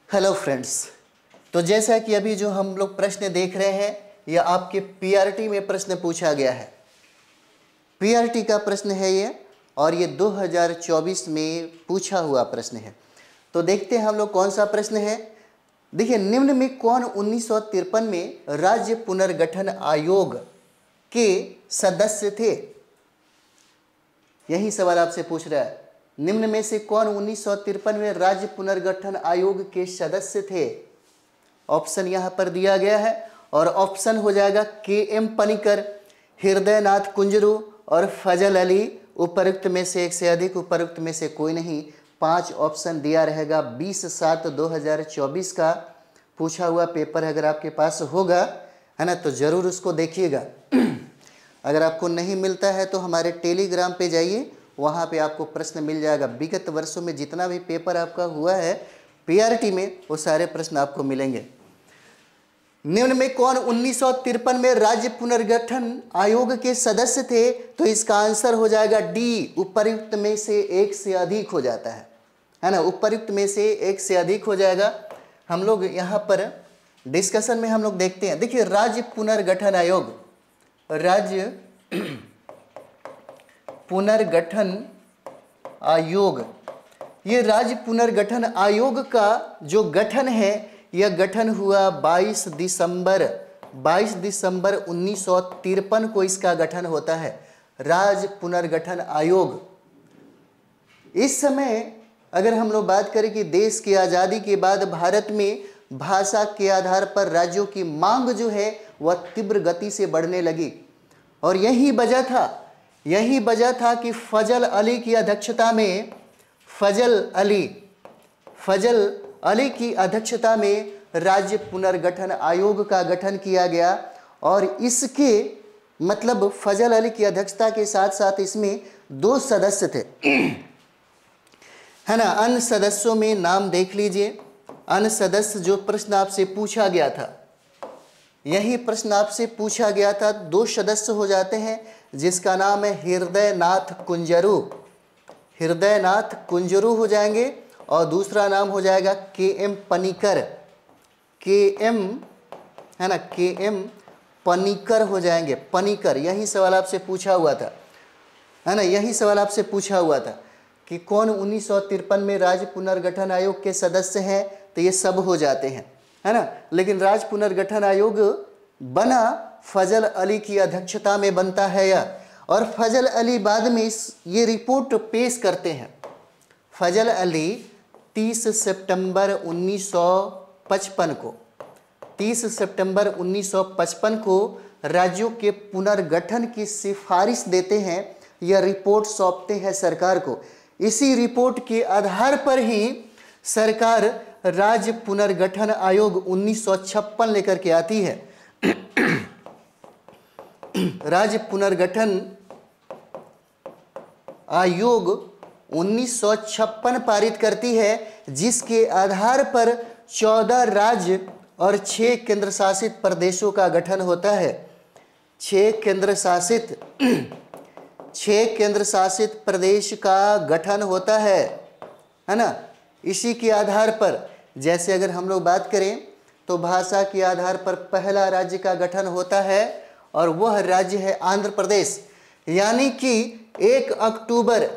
Hello friends, तो जैसा कि अभी जो हम लोग प्रश्न देख रहे हैं यह आपके पीआरटी में प्रश्न पूछा गया है। पीआरटी का प्रश्न है ये और ये 2024 में पूछा हुआ प्रश्न है। तो देखते हैं हम लोग कौन सा प्रश्न है। देखिए, निम्न में कौन 1953 में राज्य पुनर्गठन आयोग के सदस्य थे? यही सवाल आपसे पूछ रहा है। निम्न में से कौन 1953 में राज्य पुनर्गठन आयोग के सदस्य थे? ऑप्शन यहाँ पर दिया गया है और ऑप्शन हो जाएगा के.एम. पनिकर, हृदयनाथ कुंजरू और फजल अली। उपरोक्त में से एक से अधिक, उपरोक्त में से कोई नहीं। 5 ऑप्शन दिया रहेगा। 20/7/2024 का पूछा हुआ पेपर अगर आपके पास होगा, है ना, तो ज़रूर उसको देखिएगा। अगर आपको नहीं मिलता है तो हमारे टेलीग्राम पे जाइए, वहाँ पे आपको प्रश्न मिल जाएगा। विगत वर्षों में जितना भी पेपर आपका हुआ है पीआरटी में, वो सारे प्रश्न आपको मिलेंगे। निम्न में कौन 1953 में राज्य पुनर्गठन आयोग के सदस्य थे? तो इसका आंसर हो जाएगा डी। उपयुक्त में से एक से अधिक हो जाता है ना। उपयुक्त में से एक से अधिक हो जाएगा। हम लोग यहाँ पर डिस्कशन में हम लोग देखते हैं। देखिए, राज्य पुनर्गठन आयोग, राज्य पुनर्गठन आयोग, ये राज्य पुनर्गठन आयोग का जो गठन है, यह गठन हुआ 22 दिसंबर 1953 को इसका गठन होता है। राज्य पुनर्गठन आयोग। इस समय अगर हम लोग बात करें कि देश की आज़ादी के बाद भारत में भाषा के आधार पर राज्यों की मांग जो है वह तीव्र गति से बढ़ने लगी और यही वजह था कि फजल अली की अध्यक्षता में फजल अली की अध्यक्षता में राज्य पुनर्गठन आयोग का गठन किया गया। और इसके मतलब फजल अली की अध्यक्षता के साथ साथ इसमें 2 सदस्य थे, है ना। अन्य सदस्यों में नाम देख लीजिए। अन्य सदस्य जो प्रश्न आपसे पूछा गया था, यही प्रश्न आपसे पूछा गया था। 2 सदस्य हो जाते हैं जिसका नाम है हृदयनाथ कुंजरू हो जाएंगे और दूसरा नाम हो जाएगा के.एम. पनिकर। के.एम. पनिकर हो जाएंगे। पनिकर, यही सवाल आपसे पूछा हुआ था, है ना। यही सवाल आपसे पूछा हुआ था कि कौन 1953 में राज्य पुनर्गठन आयोग के सदस्य हैं, तो ये सब हो जाते हैं, है ना। लेकिन राज्य पुनर्गठन आयोग बना फजल अली की अध्यक्षता में बनता है यह, और फजल अली बाद में ये रिपोर्ट पेश करते हैं। फजल अली 30 सितंबर 1955 को राज्यों के पुनर्गठन की सिफारिश देते हैं। यह रिपोर्ट सौंपते हैं सरकार को। इसी रिपोर्ट के आधार पर ही सरकार राज्य पुनर्गठन आयोग 1956 लेकर के आती है। राज्य पुनर्गठन आयोग 1956 पारित करती है, जिसके आधार पर 14 राज्य और 6 केंद्र शासित प्रदेशों का गठन होता है। 6 केंद्र शासित प्रदेश का गठन होता है ना। इसी के आधार पर, जैसे अगर हम लोग बात करें तो भाषा के आधार पर पहला राज्य का गठन होता है और वह राज्य है आंध्र प्रदेश। यानी कि 1 अक्टूबर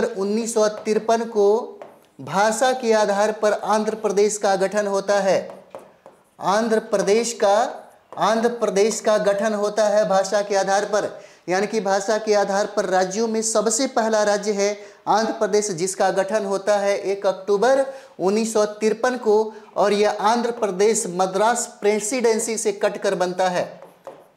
1953 को भाषा के आधार पर आंध्र प्रदेश का गठन होता है। आंध्र प्रदेश का गठन होता है भाषा के आधार पर। यानी कि भाषा के आधार पर राज्यों में सबसे पहला राज्य है आंध्र प्रदेश, जिसका गठन होता है 1 अक्टूबर 1953 को। और यह आंध्र प्रदेश मद्रास प्रेसिडेंसी से कटकर बनता है।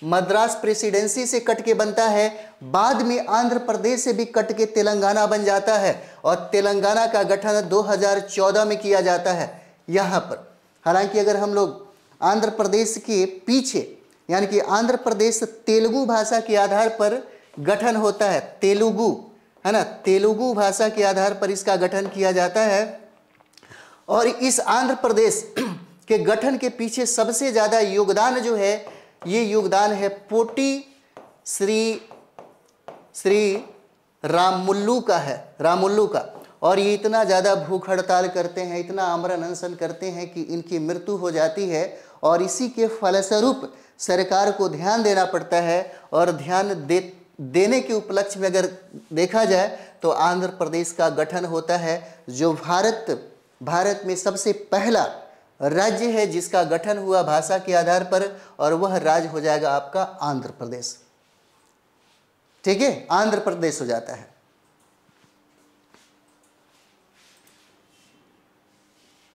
मद्रास प्रेसिडेंसी से कट के बनता है। बाद में आंध्र प्रदेश से भी कट के तेलंगाना बन जाता है और तेलंगाना का गठन 2014 में किया जाता है यहाँ पर। हालांकि अगर हम लोग आंध्र प्रदेश के पीछे, यानी कि आंध्र प्रदेश तेलुगु भाषा के आधार पर गठन होता है। तेलुगु, है ना, तेलुगु भाषा के आधार पर इसका गठन किया जाता है। और इस आंध्र प्रदेश के गठन के पीछे सबसे ज़्यादा योगदान जो है, ये योगदान है पोटी श्री रामुल्लू का है। और ये इतना ज़्यादा भूख हड़ताल करते हैं, इतना आमरण अनशन करते हैं कि इनकी मृत्यु हो जाती है। और इसी के फलस्वरूप सरकार को ध्यान देना पड़ता है। और ध्यान देने के उपलक्ष्य में अगर देखा जाए तो आंध्र प्रदेश का गठन होता है, जो भारत में सबसे पहला राज्य है जिसका गठन हुआ भाषा के आधार पर, और वह राज्य हो जाएगा आपका आंध्र प्रदेश। ठीक है, आंध्र प्रदेश हो जाता है।